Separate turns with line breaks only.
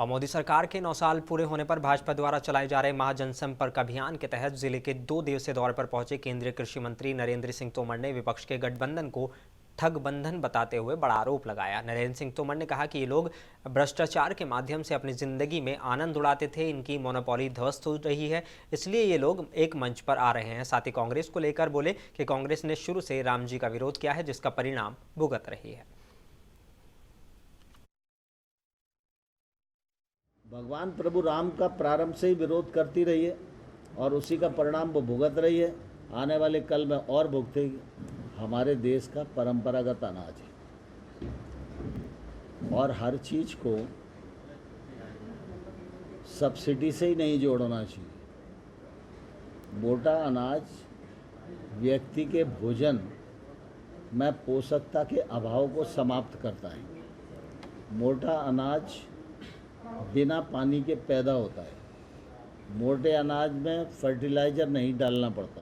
और मोदी सरकार के 9 साल पूरे होने पर भाजपा द्वारा चलाए जा रहे महाजनसंपर्क अभियान के तहत जिले के 2 दिवसीय दौरे पर पहुंचे केंद्रीय कृषि मंत्री नरेंद्र सिंह तोमर ने विपक्ष के गठबंधन को ठगबंधन बताते हुए बड़ा आरोप लगाया। नरेंद्र सिंह तोमर ने कहा कि ये लोग भ्रष्टाचार के माध्यम से अपनी जिंदगी में आनंद उड़ाते थे, इनकी मोनोपोली ध्वस्त हो रही है, इसलिए ये लोग एक मंच पर आ रहे हैं। साथ ही कांग्रेस को लेकर बोले कि कांग्रेस ने शुरू से राम जी का विरोध किया है, जिसका परिणाम भुगत रही है।
भगवान प्रभु राम का प्रारंभ से ही विरोध करती रही है और उसी का परिणाम वो भुगत रही है। आने वाले कल में और भुगतेगी। हमारे देश का परंपरागत अनाज है और हर चीज को सब्सिडी से ही नहीं जोड़ना चाहिए। मोटा अनाज व्यक्ति के भोजन में पोषकता के अभाव को समाप्त करता है। मोटा अनाज बिना पानी के पैदा होता है। मोटे अनाज में फर्टिलाइज़र नहीं डालना पड़ता।